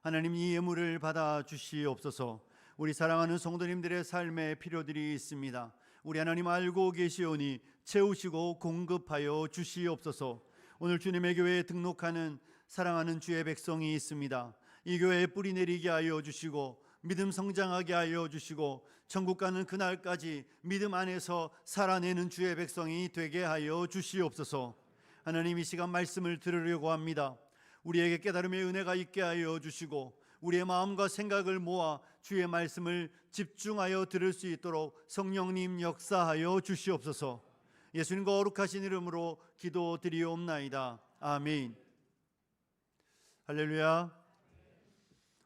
하나님, 이 예물을 받아 주시옵소서. 우리 사랑하는 성도님들의 삶에 필요들이 있습니다. 우리 하나님 알고 계시오니 채우시고 공급하여 주시옵소서. 오늘 주님의 교회에 등록하는 사랑하는 주의 백성이 있습니다. 이 교회에 뿌리 내리게 하여 주시고 믿음 성장하게 하여 주시고 천국 가는 그날까지 믿음 안에서 살아내는 주의 백성이 되게 하여 주시옵소서. 하나님, 이 시간 말씀을 들으려고 합니다. 우리에게 깨달음의 은혜가 있게 하여 주시고 우리의 마음과 생각을 모아 주의 말씀을 집중하여 들을 수 있도록 성령님 역사하여 주시옵소서. 예수님과 거룩하신 이름으로 기도드리옵나이다. 아멘. 할렐루야.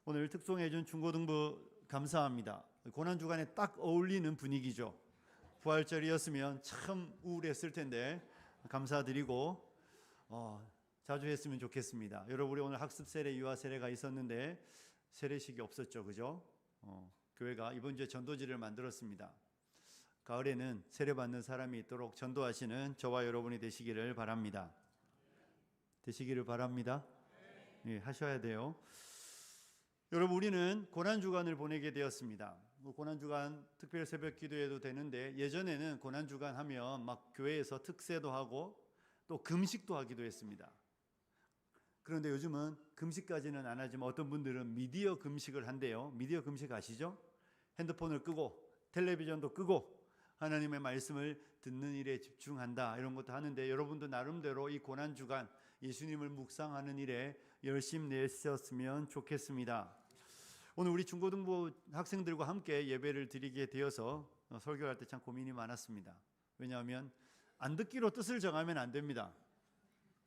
오늘 특송해준 중고등부 감사합니다. 고난주간에 딱 어울리는 분위기죠. 부활절이었으면 참 우울했을 텐데 감사드리고 자주 했으면 좋겠습니다. 여러분, 우리 오늘 학습 세례, 유아 세례가 있었는데 세례식이 없었죠, 그죠? 교회가 이번 주에 전도지를 만들었습니다. 가을에는 세례 받는 사람이 있도록 전도하시는 저와 여러분이 되시기를 바랍니다. 되시기를 바랍니다. 예, 하셔야 돼요. 여러분, 우리는 고난주간을 보내게 되었습니다. 고난주간 특별 새벽 기도해도 되는데 예전에는 고난주간 하면 막 교회에서 특세도 하고 또 금식도 하기도 했습니다. 그런데 요즘은 금식까지는 안 하지만 어떤 분들은 미디어 금식을 한대요. 미디어 금식 아시죠? 핸드폰을 끄고 텔레비전도 끄고 하나님의 말씀을 듣는 일에 집중한다, 이런 것도 하는데 여러분도 나름대로 이 고난주간 예수님을 묵상하는 일에 열심 내셨으면 좋겠습니다. 오늘 우리 중고등부 학생들과 함께 예배를 드리게 되어서 설교할 때 참 고민이 많았습니다. 왜냐하면 안 듣기로 뜻을 정하면 안 됩니다.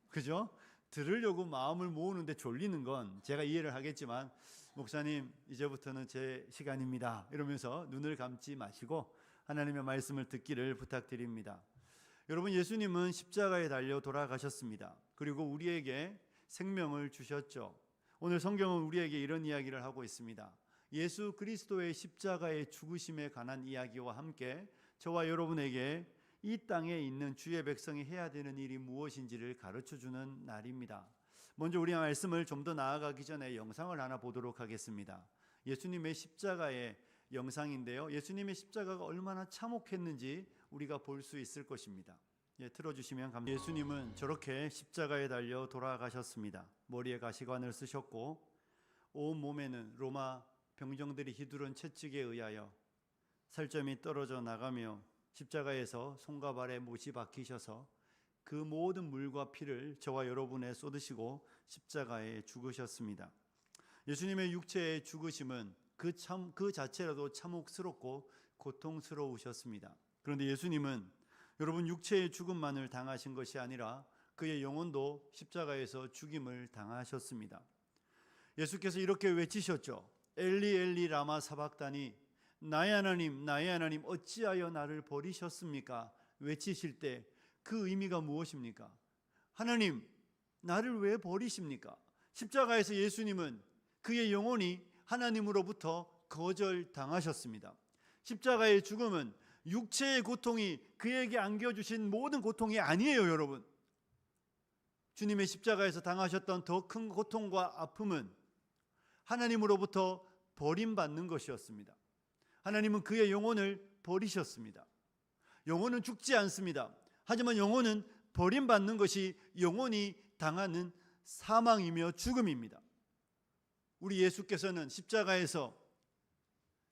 그죠? 들으려고 마음을 모으는데 졸리는 건 제가 이해를 하겠지만, 목사님 이제부터는 제 시간입니다 이러면서 눈을 감지 마시고 하나님의 말씀을 듣기를 부탁드립니다. 여러분, 예수님은 십자가에 달려 돌아가셨습니다. 그리고 우리에게 생명을 주셨죠. 오늘 성경은 우리에게 이런 이야기를 하고 있습니다. 예수 그리스도의 십자가의 죽으심에 관한 이야기와 함께 저와 여러분에게 이 땅에 있는 주의 백성이 해야 되는 일이 무엇인지를 가르쳐주는 날입니다. 먼저 우리 말씀을 좀 더 나아가기 전에 영상을 하나 보도록 하겠습니다. 예수님의 십자가의 영상인데요, 예수님의 십자가가 얼마나 참혹했는지 우리가 볼 수 있을 것입니다. 틀어주시면 감사합니다. 예수님은 저렇게 십자가에 달려 돌아가셨습니다. 머리에 가시관을 쓰셨고 온 몸에는 로마 병정들이 휘두른 채찍에 의하여 살점이 떨어져 나가며 십자가에서 손과 발에 못이 박히셔서 그 모든 물과 피를 저와 여러분에 쏟으시고 십자가에 죽으셨습니다. 예수님의 육체의 죽으심은 그 자체라도 참혹스럽고 고통스러우셨습니다. 그런데 예수님은 여러분, 육체의 죽음만을 당하신 것이 아니라 그의 영혼도 십자가에서 죽임을 당하셨습니다. 예수께서 이렇게 외치셨죠. 엘리 엘리 라마 사박다니, 나의 하나님 나의 하나님 어찌하여 나를 버리셨습니까? 외치실 때 그 의미가 무엇입니까? 하나님, 나를 왜 버리십니까? 십자가에서 예수님은 그의 영혼이 하나님으로부터 거절당하셨습니다. 십자가의 죽음은 육체의 고통이 그에게 안겨주신 모든 고통이 아니에요. 여러분, 주님의 십자가에서 당하셨던 더 큰 고통과 아픔은 하나님으로부터 버림받는 것이었습니다. 하나님은 그의 영혼을 버리셨습니다. 영혼은 죽지 않습니다. 하지만 영혼은 버림받는 것이 영혼이 당하는 사망이며 죽음입니다. 우리 예수께서는 십자가에서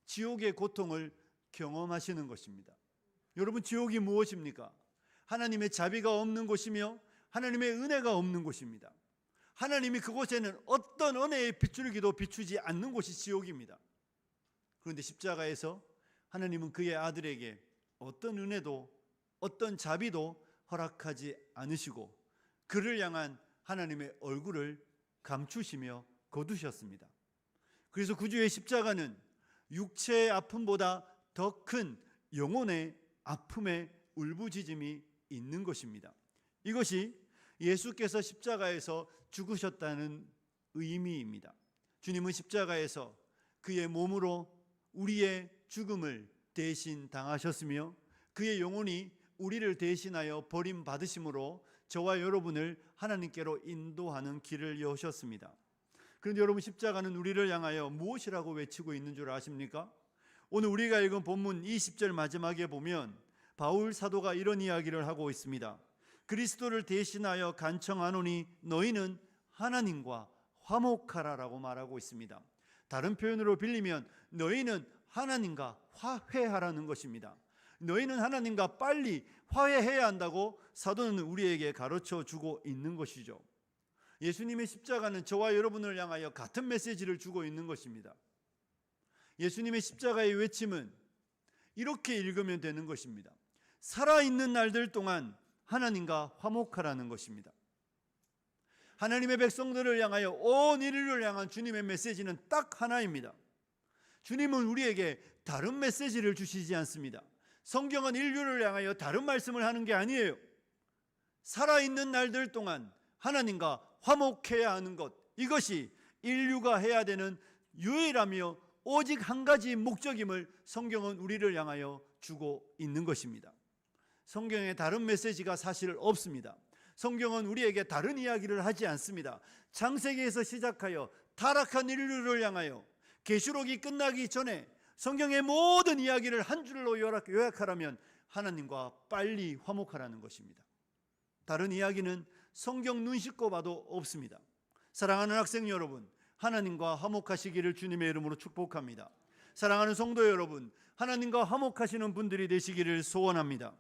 지옥의 고통을 경험하시는 것입니다. 여러분, 지옥이 무엇입니까? 하나님의 자비가 없는 곳이며 하나님의 은혜가 없는 곳입니다. 하나님이 그곳에는 어떤 은혜의 빗줄기도 비추지 않는 곳이 지옥입니다. 그런데 십자가에서 하나님은 그의 아들에게 어떤 은혜도 어떤 자비도 허락하지 않으시고 그를 향한 하나님의 얼굴을 감추시며 거두셨습니다. 그래서 구주의 십자가는 육체의 아픔보다 더 큰 영혼의 아픔의 울부짖음이 있는 것입니다. 이것이 예수께서 십자가에서 죽으셨다는 의미입니다. 주님은 십자가에서 그의 몸으로 우리의 죽음을 대신 당하셨으며 그의 영혼이 우리를 대신하여 버림받으심으로 저와 여러분을 하나님께로 인도하는 길을 여셨습니다. 그런데 여러분, 십자가는 우리를 향하여 무엇이라고 외치고 있는 줄 아십니까? 오늘 우리가 읽은 본문 20절 마지막에 보면 바울 사도가 이런 이야기를 하고 있습니다. 그리스도를 대신하여 간청하노니 너희는 하나님과 화목하라라고 말하고 있습니다. 다른 표현으로 빌리면 너희는 하나님과 화해하라는 것입니다. 너희는 하나님과 빨리 화해해야 한다고 사도는 우리에게 가르쳐 주고 있는 것이죠. 예수님의 십자가는 저와 여러분을 향하여 같은 메시지를 주고 있는 것입니다. 예수님의 십자가의 외침은 이렇게 읽으면 되는 것입니다. 살아있는 날들 동안 하나님과 화목하라는 것입니다. 하나님의 백성들을 향하여 온 인류를 향한 주님의 메시지는 딱 하나입니다. 주님은 우리에게 다른 메시지를 주시지 않습니다. 성경은 인류를 향하여 다른 말씀을 하는 게 아니에요. 살아있는 날들 동안 하나님과 화목해야 하는 것, 이것이 인류가 해야 되는 유일하며 오직 한 가지 목적임을 성경은 우리를 향하여 주고 있는 것입니다. 성경에 다른 메시지가 사실 없습니다. 성경은 우리에게 다른 이야기를 하지 않습니다. 창세기에서 시작하여 타락한 인류를 향하여 계시록이 끝나기 전에 성경의 모든 이야기를 한 줄로 요약하라면 하나님과 빨리 화목하라는 것입니다. 다른 이야기는 성경 눈 씻고 봐도 없습니다. 사랑하는 학생 여러분, 하나님과 화목하시기를 주님의 이름으로 축복합니다. 사랑하는 성도 여러분, 하나님과 화목하시는 분들이 되시기를 소원합니다.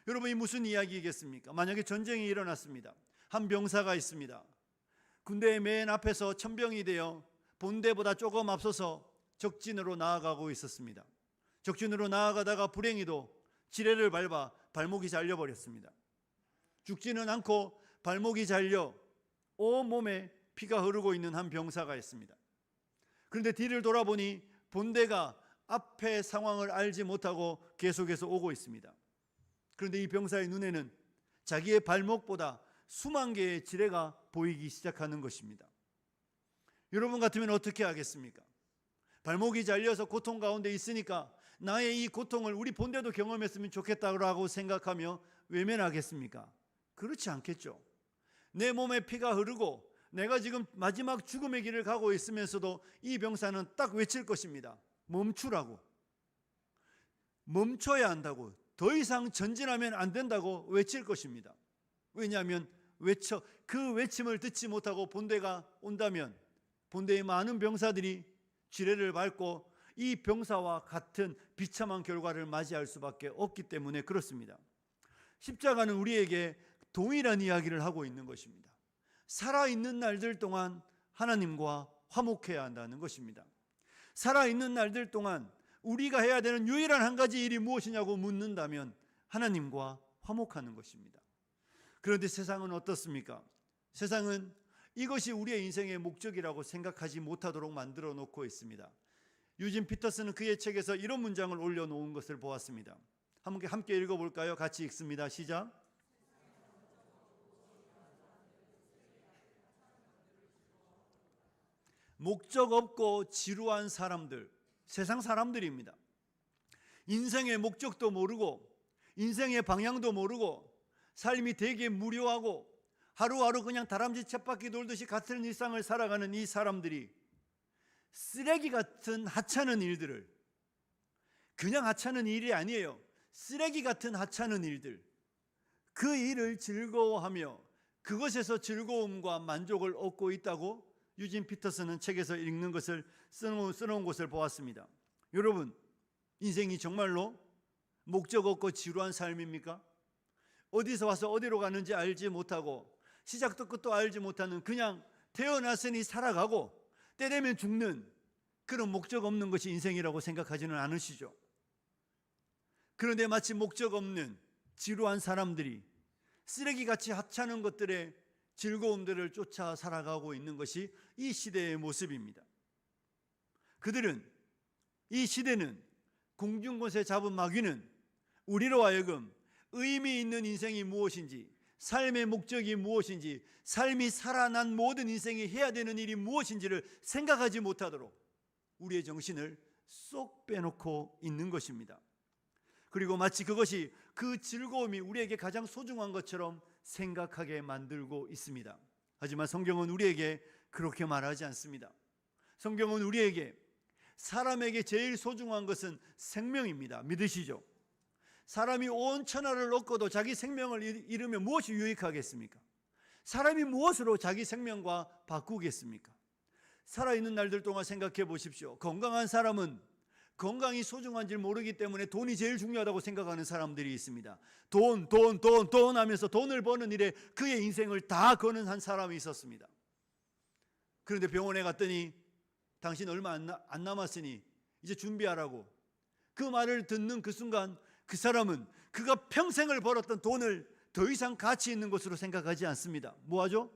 여러분, 이 무슨 이야기겠습니까? 만약에 전쟁이 일어났습니다. 한 병사가 있습니다. 군대의 맨 앞에서 천병이 되어 본대보다 조금 앞서서 적진으로 나아가고 있었습니다. 적진으로 나아가다가 불행히도 지뢰를 밟아 발목이 잘려버렸습니다. 죽지는 않고 발목이 잘려 온몸에 피가 흐르고 있는 한 병사가 있습니다. 그런데 뒤를 돌아보니 본대가 앞의 상황을 알지 못하고 계속해서 오고 있습니다. 그런데 이 병사의 눈에는 자기의 발목보다 수만 개의 지뢰가 보이기 시작하는 것입니다. 여러분 같으면 어떻게 하겠습니까? 발목이 잘려서 고통 가운데 있으니까 나의 이 고통을 우리 본대도 경험했으면 좋겠다고 생각하며 외면하겠습니까? 그렇지 않겠죠. 내 몸에 피가 흐르고 내가 지금 마지막 죽음의 길을 가고 있으면서도 이 병사는 딱 외칠 것입니다. 멈추라고. 멈춰야 한다고. 더 이상 전진하면 안 된다고 외칠 것입니다. 왜냐하면 그 외침을 듣지 못하고 본대가 온다면 본대의 많은 병사들이 지뢰를 밟고 이 병사와 같은 비참한 결과를 맞이할 수밖에 없기 때문에 그렇습니다. 십자가는 우리에게 동일한 이야기를 하고 있는 것입니다. 살아있는 날들 동안 하나님과 화목해야 한다는 것입니다. 살아있는 날들 동안 우리가 해야 되는 유일한 한 가지 일이 무엇이냐고 묻는다면 하나님과 화목하는 것입니다. 그런데 세상은 어떻습니까? 세상은 이것이 우리의 인생의 목적이라고 생각하지 못하도록 만들어 놓고 있습니다. 유진 피터스는 그의 책에서 이런 문장을 올려놓은 것을 보았습니다. 함께 읽어볼까요? 같이 읽습니다. 시작. 목적 없고 지루한 사람들, 세상 사람들입니다. 인생의 목적도 모르고 인생의 방향도 모르고 삶이 되게 무료하고 하루하루 그냥 다람쥐 쳇바퀴 돌듯이 같은 일상을 살아가는 이 사람들이 쓰레기 같은 하찮은 일들을, 그냥 하찮은 일이 아니에요. 쓰레기 같은 하찮은 일들, 그 일을 즐거워하며 그것에서 즐거움과 만족을 얻고 있다고 유진 피터스는 책에서 읽는 것을 써놓은 것을 보았습니다. 여러분, 인생이 정말로 목적 없고 지루한 삶입니까? 어디서 와서 어디로 가는지 알지 못하고 시작도 끝도 알지 못하는, 그냥 태어났으니 살아가고 때 되면 죽는 그런 목적 없는 것이 인생이라고 생각하지는 않으시죠? 그런데 마치 목적 없는 지루한 사람들이 쓰레기같이 하찮은 것들의 즐거움들을 쫓아 살아가고 있는 것이 이 시대의 모습입니다. 이 시대는 공중곳에 잡은 마귀는 우리로 하여금 의미 있는 인생이 무엇인지, 삶의 목적이 무엇인지, 삶이 살아난 모든 인생이 해야 되는 일이 무엇인지를 생각하지 못하도록 우리의 정신을 쏙 빼놓고 있는 것입니다. 그리고 마치 그것이, 그 즐거움이 우리에게 가장 소중한 것처럼 생각하게 만들고 있습니다. 하지만 성경은 우리에게 그렇게 말하지 않습니다. 성경은 우리에게 사람에게 제일 소중한 것은 생명입니다. 믿으시죠? 사람이 온 천하를 얻고도 자기 생명을 잃으면 무엇이 유익하겠습니까? 사람이 무엇으로 자기 생명과 바꾸겠습니까? 살아있는 날들 동안 생각해 보십시오. 건강한 사람은 건강이 소중한지 모르기 때문에 돈이 제일 중요하다고 생각하는 사람들이 있습니다. 돈 하면서 돈을 버는 일에 그의 인생을 다 거는 한 사람이 있었습니다. 그런데 병원에 갔더니 당신 얼마 안 남았으니 이제 준비하라고. 그 말을 듣는 그 순간 그 사람은 그가 평생을 벌었던 돈을 더 이상 가치 있는 것으로 생각하지 않습니다. 뭐하죠?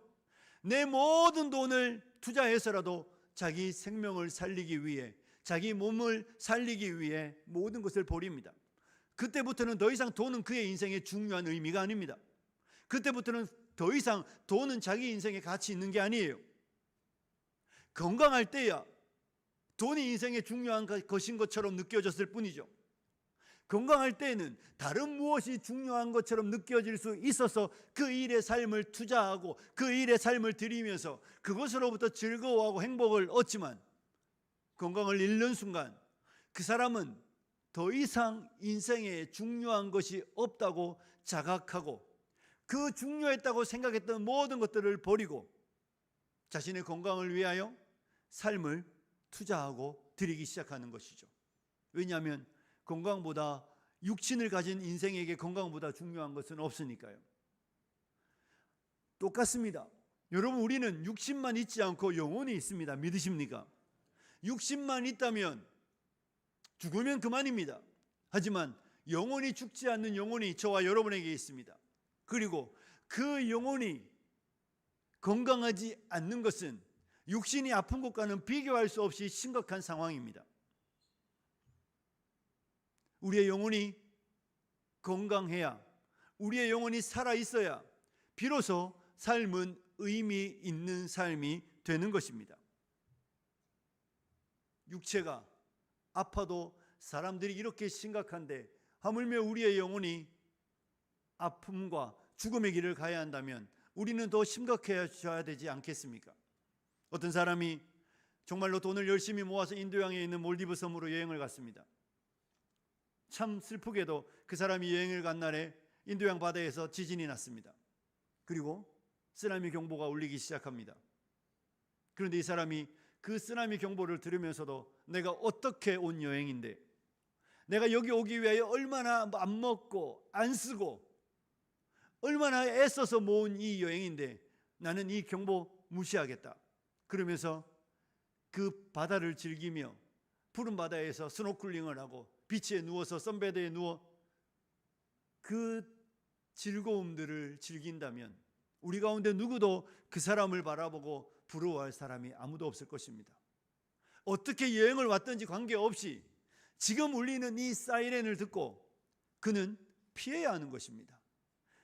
내 모든 돈을 투자해서라도 자기 생명을 살리기 위해, 자기 몸을 살리기 위해 모든 것을 버립니다. 그때부터는 더 이상 돈은 그의 인생에 중요한 의미가 아닙니다. 그때부터는 더 이상 돈은 자기 인생에 가치 있는 게 아니에요. 건강할 때야 돈이 인생에 중요한 것인 것처럼 느껴졌을 뿐이죠. 건강할 때에는 다른 무엇이 중요한 것처럼 느껴질 수 있어서 그 일의 삶을 투자하고 그 일의 삶을 들이면서 그것으로부터 즐거워하고 행복을 얻지만, 건강을 잃는 순간 그 사람은 더 이상 인생에 중요한 것이 없다고 자각하고 그 중요했다고 생각했던 모든 것들을 버리고 자신의 건강을 위하여 삶을 투자하고 드리기 시작하는 것이죠. 왜냐하면 건강보다, 육신을 가진 인생에게 건강보다 중요한 것은 없으니까요. 똑같습니다. 여러분, 우리는 육신만 있지 않고 영혼이 있습니다. 믿으십니까? 육신만 있다면 죽으면 그만입니다. 하지만 영혼이 죽지 않는 영혼이 저와 여러분에게 있습니다. 그리고 그 영혼이 건강하지 않는 것은 육신이 아픈 것과는 비교할 수 없이 심각한 상황입니다. 우리의 영혼이 건강해야, 우리의 영혼이 살아있어야 비로소 삶은 의미 있는 삶이 되는 것입니다. 육체가 아파도 사람들이 이렇게 심각한데 하물며 우리의 영혼이 아픔과 죽음의 길을 가야 한다면 우리는 더 심각해져야 되지 않겠습니까? 어떤 사람이 정말로 돈을 열심히 모아서 인도양에 있는 몰디브 섬으로 여행을 갔습니다. 참 슬프게도 그 사람이 여행을 간 날에 인도양 바다에서 지진이 났습니다. 그리고 쓰나미 경보가 울리기 시작합니다. 그런데 이 사람이 그 쓰나미 경보를 들으면서도 내가 어떻게 온 여행인데, 내가 여기 오기 위하여 얼마나 안 먹고 안 쓰고 얼마나 애써서 모은 이 여행인데 나는 이 경보 무시하겠다. 그러면서 그 바다를 즐기며 푸른 바다에서 스노클링을 하고 비치에 누워서 선베드에 누워 그 즐거움들을 즐긴다면 우리 가운데 누구도 그 사람을 바라보고 부러워할 사람이 아무도 없을 것입니다. 어떻게 여행을 왔든지 관계없이 지금 울리는 이 사이렌을 듣고 그는 피해야 하는 것입니다.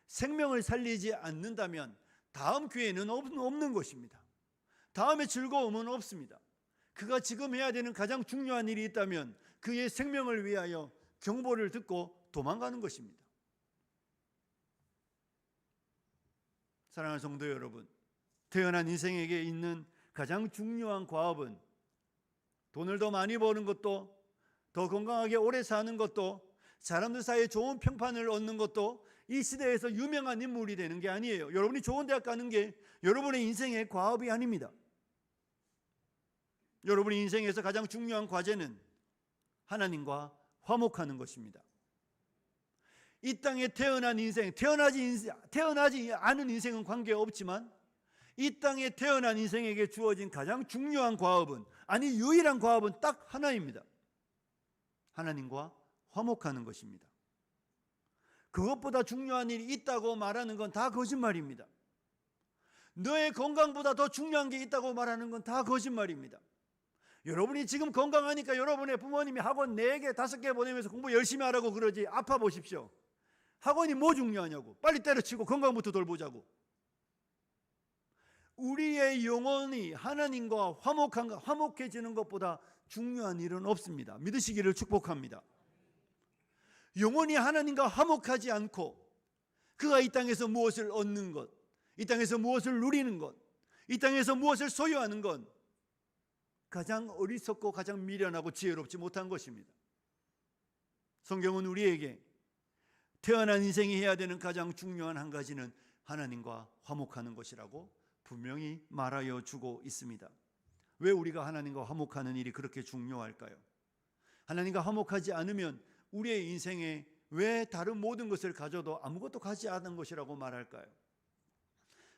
생명을 살리지 않는다면 다음 기회는 없는 것입니다. 다음에 즐거움은 없습니다. 그가 지금 해야 되는 가장 중요한 일이 있다면 그의 생명을 위하여 경보를 듣고 도망가는 것입니다. 사랑하는 성도 여러분, 태어난 인생에게 있는 가장 중요한 과업은 돈을 더 많이 버는 것도, 더 건강하게 오래 사는 것도, 사람들 사이에 좋은 평판을 얻는 것도 이 시대에서 유명한 인물이 되는 게 아니에요. 여러분이 좋은 대학 가는 게 여러분의 인생의 과업이 아닙니다. 여러분의 인생에서 가장 중요한 과제는 하나님과 화목하는 것입니다. 이 땅에 태어난 인생, 태어나지 않은 인생은 관계없지만 이 땅에 태어난 인생에게 주어진 가장 중요한 과업은, 아니 유일한 과업은 딱 하나입니다. 하나님과 화목하는 것입니다. 그것보다 중요한 일이 있다고 말하는 건 다 거짓말입니다. 너의 건강보다 더 중요한 게 있다고 말하는 건 다 거짓말입니다. 여러분이 지금 건강하니까 여러분의 부모님이 학원 4개, 5개 보내면서 공부 열심히 하라고 그러지, 아파 보십시오. 학원이 뭐 중요하냐고. 빨리 때려치고 건강부터 돌보자고. 우리의 영혼이 하나님과 화목해지는 것보다 중요한 일은 없습니다. 믿으시기를 축복합니다. 영혼이 하나님과 화목하지 않고 그가 이 땅에서 무엇을 얻는 것, 이 땅에서 무엇을 누리는 것, 이 땅에서 무엇을 소유하는 건 가장 어리석고 가장 미련하고 지혜롭지 못한 것입니다. 성경은 우리에게 태어난 인생이 해야 되는 가장 중요한 한 가지는 하나님과 화목하는 것이라고 분명히 말하여 주고 있습니다. 왜 우리가 하나님과 화목하는 일이 그렇게 중요할까요? 하나님과 화목하지 않으면 우리의 인생에 왜 다른 모든 것을 가져도 아무것도 가지 않은 것이라고 말할까요?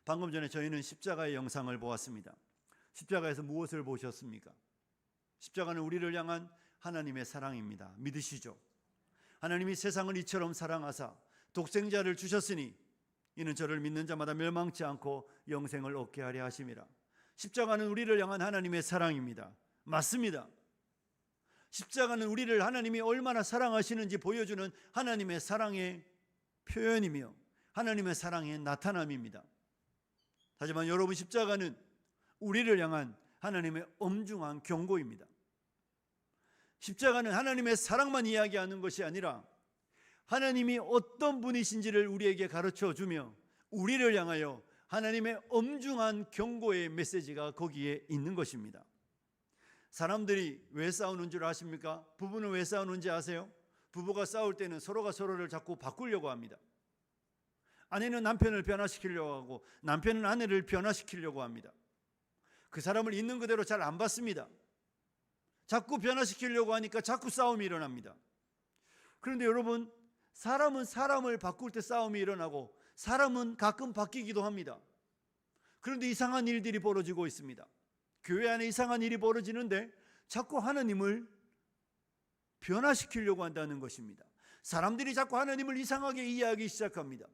방금 전에 저희는 십자가의 영상을 보았습니다. 십자가에서 무엇을 보셨습니까? 십자가는 우리를 향한 하나님의 사랑입니다. 믿으시죠? 하나님이 세상을 이처럼 사랑하사 독생자를 주셨으니 이는 저를 믿는 자마다 멸망치 않고 영생을 얻게 하려 하심이라. 십자가는 우리를 향한 하나님의 사랑입니다. 맞습니다. 십자가는 우리를 하나님이 얼마나 사랑하시는지 보여주는 하나님의 사랑의 표현이며 하나님의 사랑의 나타남입니다. 하지만 여러분, 십자가는 우리를 향한 하나님의 엄중한 경고입니다. 십자가는 하나님의 사랑만 이야기하는 것이 아니라 하나님이 어떤 분이신지를 우리에게 가르쳐 주며 우리를 향하여 하나님의 엄중한 경고의 메시지가 거기에 있는 것입니다. 사람들이 왜 싸우는 줄 아십니까? 부부는 왜 싸우는지 아세요? 부부가 싸울 때는 서로가 서로를 자꾸 바꾸려고 합니다. 아내는 남편을 변화시키려고 하고 남편은 아내를 변화시키려고 합니다. 그 사람을 있는 그대로 잘 안 받습니다. 자꾸 변화시키려고 하니까 자꾸 싸움이 일어납니다. 그런데 여러분, 사람은 사람을 바꿀 때 싸움이 일어나고 사람은 가끔 바뀌기도 합니다. 그런데 이상한 일들이 벌어지고 있습니다. 교회 안에 이상한 일이 벌어지는데 자꾸 하나님을 변화시키려고 한다는 것입니다. 사람들이 자꾸 하나님을 이상하게 이해하기 시작합니다.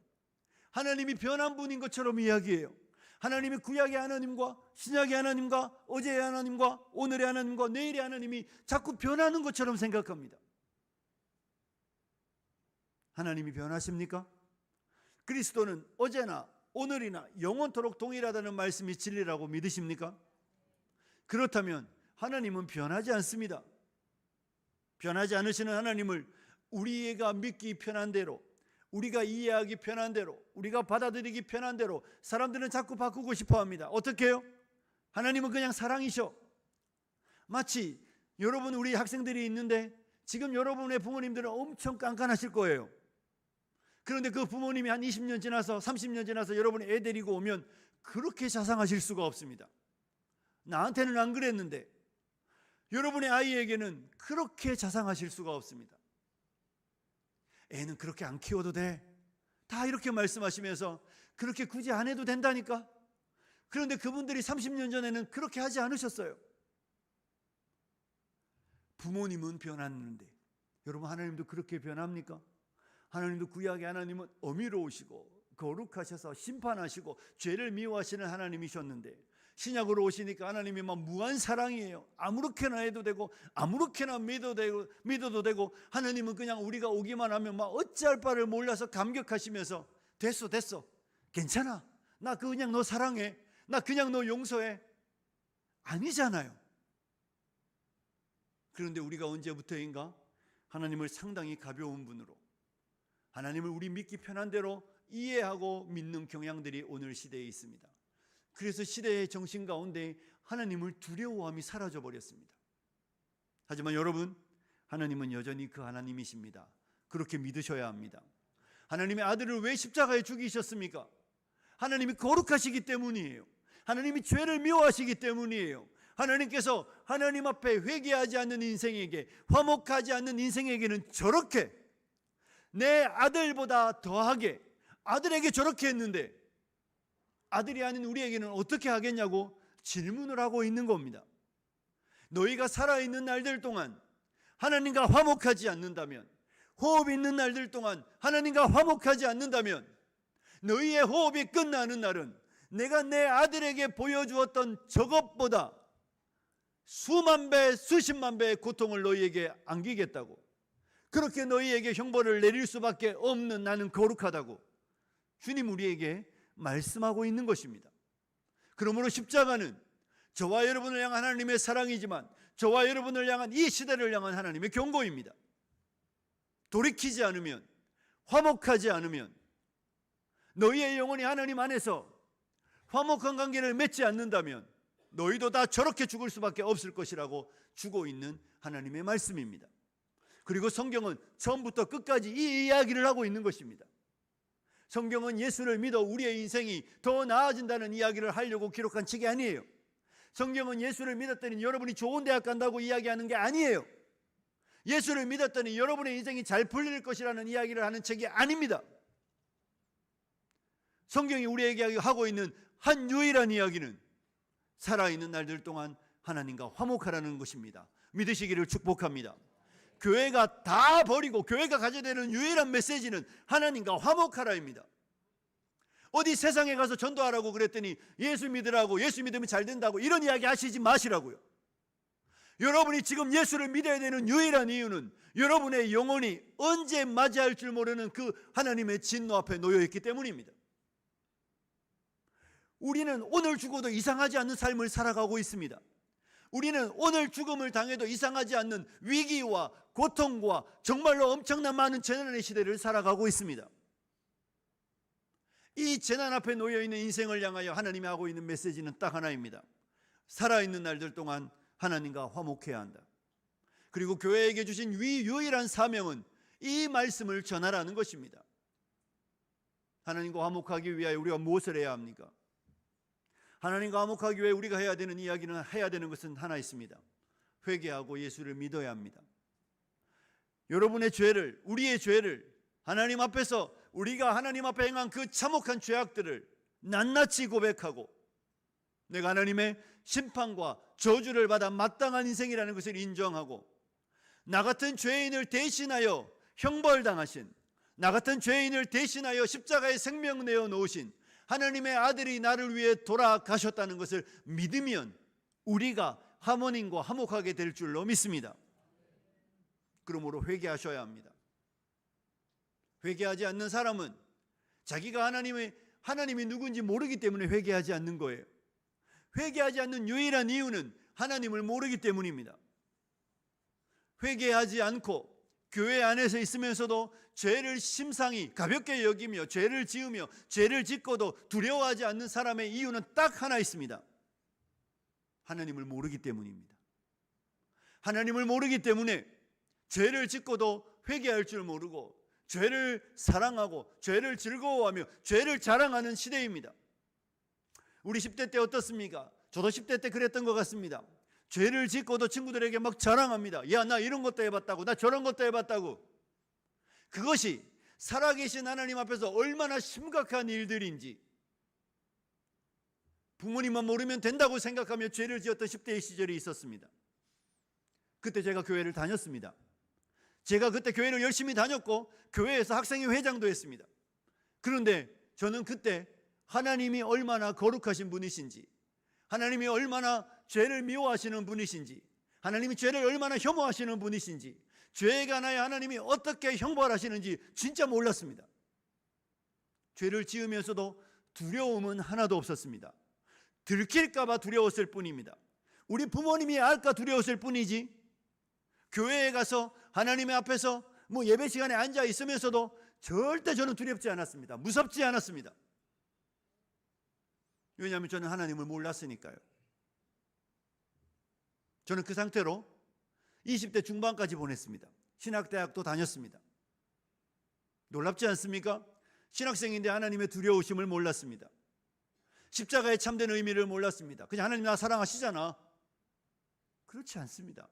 하나님이 변한 분인 것처럼 이야기해요. 하나님이 구약의 하나님과 신약의 하나님과 어제의 하나님과 오늘의 하나님과 내일의 하나님이 자꾸 변하는 것처럼 생각합니다. 하나님이 변하십니까? 그리스도는 어제나 오늘이나 영원토록 동일하다는 말씀이 진리라고 믿으십니까? 그렇다면 하나님은 변하지 않습니다. 변하지 않으시는 하나님을 우리가 믿기 편한 대로, 우리가 이해하기 편한 대로, 우리가 받아들이기 편한 대로 사람들은 자꾸 바꾸고 싶어 합니다. 어떻게 해요? 하나님은 그냥 사랑이셔. 마치 여러분, 우리 학생들이 있는데 지금 여러분의 부모님들은 엄청 깐깐하실 거예요. 그런데 그 부모님이 한 20년 지나서 30년 지나서 여러분이 애 데리고 오면 그렇게 자상하실 수가 없습니다. 나한테는 안 그랬는데 여러분의 아이에게는 그렇게 자상하실 수가 없습니다. 애는 그렇게 안 키워도 돼. 다 이렇게 말씀하시면서 그렇게 굳이 안 해도 된다니까. 그런데 그분들이 30년 전에는 그렇게 하지 않으셨어요. 부모님은 변했는데 여러분, 하나님도 그렇게 변합니까? 하나님도 구약의 하나님은 어미로우시고 거룩하셔서 심판하시고 죄를 미워하시는 하나님이셨는데 신약으로 오시니까 하나님이 막 무한 사랑이에요. 아무렇게나 해도 되고 아무렇게나 믿어도 되고 하나님은 그냥 우리가 오기만 하면 막 어찌할 바를 몰라서 감격하시면서 됐어 괜찮아, 나 그냥 너 사랑해, 나 그냥 너 용서해. 아니잖아요. 그런데 우리가 언제부터인가 하나님을 상당히 가벼운 분으로, 하나님을 우리 믿기 편한 대로 이해하고 믿는 경향들이 오늘 시대에 있습니다. 그래서 시대의 정신 가운데 하나님을 두려워함이 사라져 버렸습니다. 하지만 여러분, 하나님은 여전히 그 하나님이십니다. 그렇게 믿으셔야 합니다. 하나님의 아들을 왜 십자가에 죽이셨습니까? 하나님이 거룩하시기 때문이에요. 하나님이 죄를 미워하시기 때문이에요. 하나님께서 하나님 앞에 회개하지 않는 인생에게, 화목하지 않는 인생에게는 저렇게 내 아들보다 더하게 아들에게 저렇게 했는데 아들이 아닌 우리에게는 어떻게 하겠냐고 질문을 하고 있는 겁니다. 너희가 살아있는 날들 동안 하나님과 화목하지 않는다면, 호흡이 있는 날들 동안 하나님과 화목하지 않는다면, 너희의 호흡이 끝나는 날은 내가 내 아들에게 보여주었던 저것보다 수만 배, 수십만 배의 고통을 너희에게 안기겠다고, 그렇게 너희에게 형벌을 내릴 수밖에 없는 나는 거룩하다고 주님 우리에게 말씀하고 있는 것입니다. 그러므로 십자가는 저와 여러분을 향한 하나님의 사랑이지만 저와 여러분을 향한 이 시대를 향한 하나님의 경고입니다. 돌이키지 않으면, 화목하지 않으면 너희의 영혼이 하나님 안에서 화목한 관계를 맺지 않는다면 너희도 다 저렇게 죽을 수밖에 없을 것이라고 주고 있는 하나님의 말씀입니다. 그리고 성경은 처음부터 끝까지 이 이야기를 하고 있는 것입니다. 성경은 예수를 믿어 우리의 인생이 더 나아진다는 이야기를 하려고 기록한 책이 아니에요. 성경은 예수를 믿었더니 여러분이 좋은 대학 간다고 이야기하는 게 아니에요. 예수를 믿었더니 여러분의 인생이 잘 풀릴 것이라는 이야기를 하는 책이 아닙니다. 성경이 우리에게 하고 있는 한 유일한 이야기는 살아있는 날들 동안 하나님과 화목하라는 것입니다. 믿으시기를 축복합니다. 교회가 다 버리고 교회가 가져야 되는 유일한 메시지는 하나님과 화목하라입니다. 어디 세상에 가서 전도하라고 그랬더니 예수 믿으라고, 예수 믿으면 잘 된다고 이런 이야기 하시지 마시라고요. 여러분이 지금 예수를 믿어야 되는 유일한 이유는 여러분의 영혼이 언제 맞이할 줄 모르는 그 하나님의 진노 앞에 놓여 있기 때문입니다. 우리는 오늘 죽어도 이상하지 않는 삶을 살아가고 있습니다. 우리는 오늘 죽음을 당해도 이상하지 않는 위기와 고통과 정말로 엄청난 많은 재난의 시대를 살아가고 있습니다. 이 재난 앞에 놓여있는 인생을 향하여 하나님이 하고 있는 메시지는 딱 하나입니다. 살아있는 날들 동안 하나님과 화목해야 한다. 그리고 교회에게 주신 유일한 사명은 이 말씀을 전하라는 것입니다. 하나님과 화목하기 위하여 우리가 무엇을 해야 합니까? 하나님과 화목하기 위해 우리가 해야 되는 이야기는 해야 되는 것은 하나 있습니다. 회개하고 예수를 믿어야 합니다. 여러분의 죄를, 우리의 죄를 하나님 앞에서 우리가 하나님 앞에 행한 그 참혹한 죄악들을 낱낱이 고백하고 내가 하나님의 심판과 저주를 받아 마땅한 인생이라는 것을 인정하고 나 같은 죄인을 대신하여 형벌당하신, 나 같은 죄인을 대신하여 십자가에 생명 내어 놓으신 하나님의 아들이 나를 위해 돌아가셨다는 것을 믿으면 우리가 하모님과 화목하게 될 줄로 믿습니다. 그러므로 회개하셔야 합니다. 회개하지 않는 사람은 자기가 하나님이 누군지 모르기 때문에 회개하지 않는 거예요. 회개하지 않는 유일한 이유는 하나님을 모르기 때문입니다. 회개하지 않고 교회 안에서 있으면서도 죄를 심상히 가볍게 여기며 죄를 지으며 죄를 짓고도 두려워하지 않는 사람의 이유는 딱 하나 있습니다. 하나님을 모르기 때문입니다. 하나님을 모르기 때문에 죄를 짓고도 회개할 줄 모르고 죄를 사랑하고 죄를 즐거워하며 죄를 자랑하는 시대입니다. 우리 10대 때 어떻습니까? 저도 10대 때 그랬던 것 같습니다. 죄를 짓고도 친구들에게 막 자랑합니다. 야, 나 이런 것도 해봤다고, 나 저런 것도 해봤다고. 그것이 살아계신 하나님 앞에서 얼마나 심각한 일들인지 부모님만 모르면 된다고 생각하며 죄를 지었던 10대의 시절이 있었습니다. 그때 제가 교회를 다녔습니다. 제가 그때 교회를 열심히 다녔고 교회에서 학생회 회장도 했습니다. 그런데 저는 그때 하나님이 얼마나 거룩하신 분이신지, 하나님이 얼마나 죄를 미워하시는 분이신지, 하나님이 죄를 얼마나 혐오하시는 분이신지, 죄에 관하여 하나님이 어떻게 형벌하시는지 진짜 몰랐습니다. 죄를 지으면서도 두려움은 하나도 없었습니다. 들킬까 봐 두려웠을 뿐입니다. 우리 부모님이 알까 두려웠을 뿐이지 교회에 가서 하나님의 앞에서 예배 시간에 앉아 있으면서도 절대 저는 두렵지 않았습니다. 무섭지 않았습니다. 왜냐하면 저는 하나님을 몰랐으니까요. 저는 그 상태로 20대 중반까지 보냈습니다. 신학대학도 다녔습니다. 놀랍지 않습니까? 신학생인데 하나님의 두려우심을 몰랐습니다. 십자가의 참된 의미를 몰랐습니다. 그냥 하나님 나 사랑하시잖아. 그렇지 않습니다.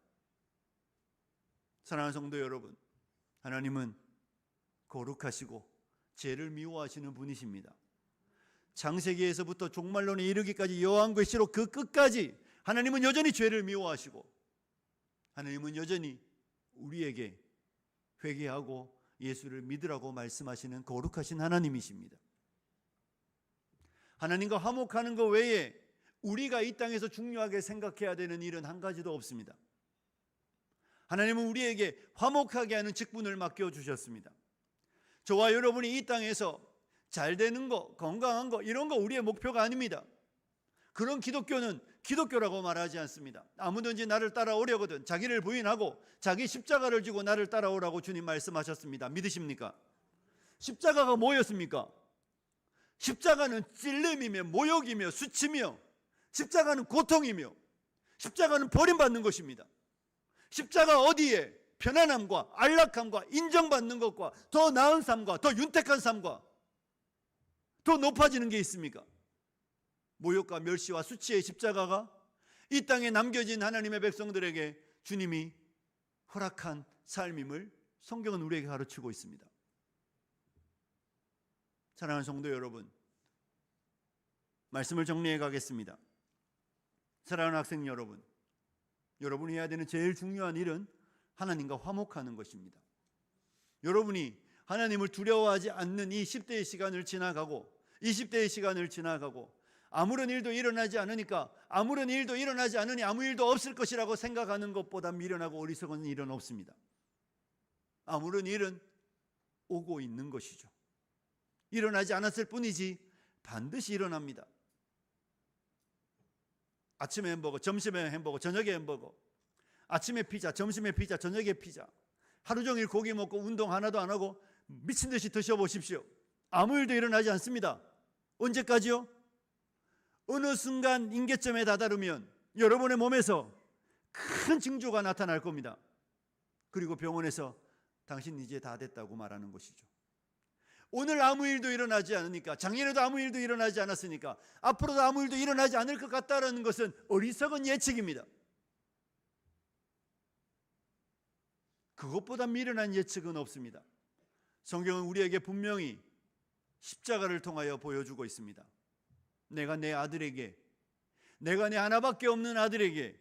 사랑하는 성도 여러분, 하나님은 거룩하시고 죄를 미워하시는 분이십니다. 창세기에서부터 종말론에 이르기까지 여호와께시록 그 끝까지 하나님은 여전히 죄를 미워하시고 하나님은 여전히 우리에게 회개하고 예수를 믿으라고 말씀하시는 거룩하신 하나님이십니다. 하나님과 화목하는 것 외에 우리가 이 땅에서 중요하게 생각해야 되는 일은 한 가지도 없습니다. 하나님은 우리에게 화목하게 하는 직분을 맡겨주셨습니다. 저와 여러분이 이 땅에서 잘 되는 거, 건강한 거 이런 거 우리의 목표가 아닙니다. 그런 기독교는 기독교라고 말하지 않습니다. 아무든지 나를 따라오려거든 자기를 부인하고 자기 십자가를 지고 나를 따라오라고 주님 말씀하셨습니다. 믿으십니까? 십자가가 뭐였습니까? 십자가는 찔림이며 모욕이며 수치며 십자가는 고통이며 십자가는 버림받는 것입니다. 십자가 어디에 편안함과 안락함과 인정받는 것과 더 나은 삶과 더 윤택한 삶과 더 높아지는 게 있습니까? 모욕과 멸시와 수치의 십자가가 이 땅에 남겨진 하나님의 백성들에게 주님이 허락한 삶임을 성경은 우리에게 가르치고 있습니다. 사랑하는 성도 여러분, 말씀을 정리해 가겠습니다. 사랑하는 학생 여러분, 여러분이 해야 되는 제일 중요한 일은 하나님과 화목하는 것입니다. 여러분이 하나님을 두려워하지 않는 이 10대의 시간을 지나가고 20대의 시간을 지나가고 아무런 일도 일어나지 않으니까 아무런 일도 일어나지 않으니 아무 일도 없을 것이라고 생각하는 것보다 미련하고 어리석은 일은 없습니다. 아무런 일은 오고 있는 것이죠. 일어나지 않았을 뿐이지 반드시 일어납니다. 아침에 햄버거, 점심에 햄버거, 저녁에 햄버거, 아침에 피자, 점심에 피자, 저녁에 피자, 하루 종일 고기 먹고 운동 하나도 안 하고 미친 듯이 드셔보십시오. 아무 일도 일어나지 않습니다. 언제까지요? 어느 순간 임계점에 다다르면 여러분의 몸에서 큰 징조가 나타날 겁니다. 그리고 병원에서 당신 이제 다 됐다고 말하는 것이죠. 오늘 아무 일도 일어나지 않으니까, 작년에도 아무 일도 일어나지 않았으니까 앞으로도 아무 일도 일어나지 않을 것 같다는 것은 어리석은 예측입니다. 그것보다 미련한 예측은 없습니다. 성경은 우리에게 분명히 십자가를 통하여 보여주고 있습니다. 내가 내 아들에게, 내가 내 하나밖에 없는 아들에게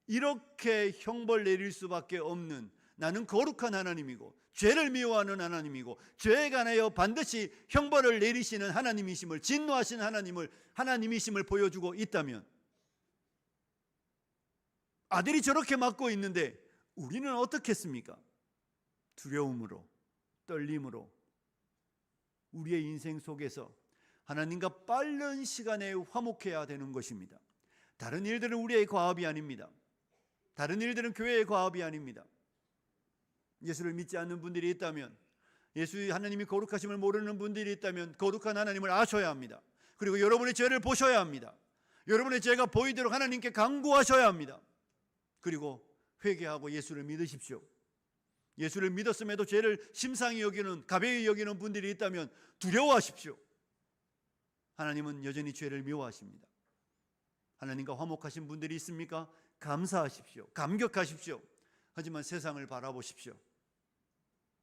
이렇게 형벌 내릴 수밖에 없는, 나는 거룩한 하나님이고 죄를 미워하는 하나님이고 죄에 관하여 반드시 형벌을 내리시는 하나님이심을, 진노하신 하나님이심을 보여주고 있다면, 아들이 저렇게 맞고 있는데 우리는 어떻겠습니까? 두려움으로, 떨림으로 우리의 인생 속에서 하나님과 빠른 시간에 화목해야 되는 것입니다. 다른 일들은 우리의 과업이 아닙니다. 다른 일들은 교회의 과업이 아닙니다. 예수를 믿지 않는 분들이 있다면, 예수 하나님이 거룩하심을 모르는 분들이 있다면 거룩한 하나님을 아셔야 합니다. 그리고 여러분의 죄를 보셔야 합니다. 여러분의 죄가 보이도록 하나님께 간구하셔야 합니다. 그리고 회개하고 예수를 믿으십시오. 예수를 믿었음에도 죄를 심상히 여기는, 가벼이 여기는 분들이 있다면 두려워하십시오. 하나님은 여전히 죄를 미워하십니다. 하나님과 화목하신 분들이 있습니까? 감사하십시오. 감격하십시오. 하지만 세상을 바라보십시오.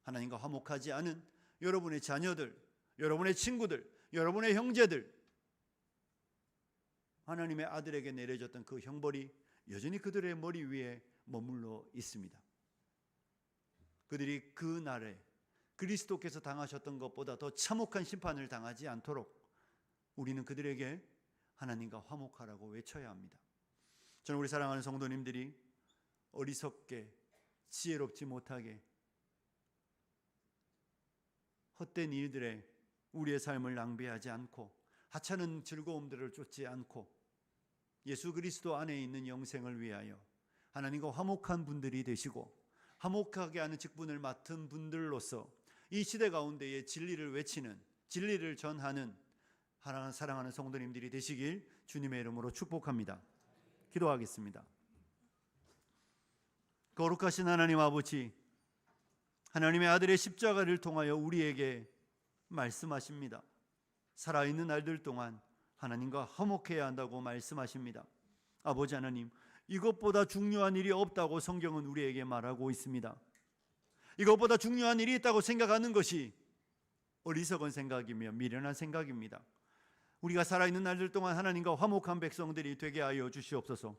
하나님과 화목하지 않은 여러분의 자녀들, 여러분의 친구들, 여러분의 형제들, 하나님의 아들에게 내려졌던 그 형벌이 여전히 그들의 머리 위에 머물러 있습니다. 그들이 그 날에 그리스도께서 당하셨던 것보다 더 참혹한 심판을 당하지 않도록 우리는 그들에게 하나님과 화목하라고 외쳐야 합니다. 저는 우리 사랑하는 성도님들이 어리석게, 지혜롭지 못하게 헛된 일들에 우리의 삶을 낭비하지 않고 하찮은 즐거움들을 쫓지 않고 예수 그리스도 안에 있는 영생을 위하여 하나님과 화목한 분들이 되시고 화목하게 하는 직분을 맡은 분들로서 이 시대 가운데에 진리를 외치는, 진리를 전하는 사랑하는 성도님들이 되시길 주님의 이름으로 축복합니다. 기도하겠습니다. 거룩하신 하나님 아버지, 하나님의 아들의 십자가를 통하여 우리에게 말씀하십니다. 살아있는 날들 동안 하나님과 화목해야 한다고 말씀하십니다. 아버지 하나님, 이것보다 중요한 일이 없다고 성경은 우리에게 말하고 있습니다. 이것보다 중요한 일이 있다고 생각하는 것이 어리석은 생각이며 미련한 생각입니다. 우리가 살아있는 날들 동안 하나님과 화목한 백성들이 되게 하여 주시옵소서.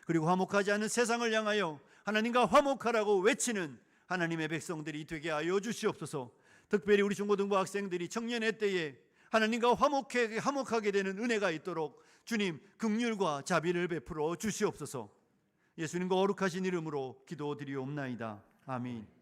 그리고 화목하지 않은 세상을 향하여 하나님과 화목하라고 외치는 하나님의 백성들이 되게 하여 주시옵소서. 특별히 우리 중고등부 학생들이 청년의 때에 하나님과 화목하게 되는 은혜가 있도록 주님 긍휼과 자비를 베풀어 주시옵소서. 예수님과 거룩하신 이름으로 기도드리옵나이다. 아멘.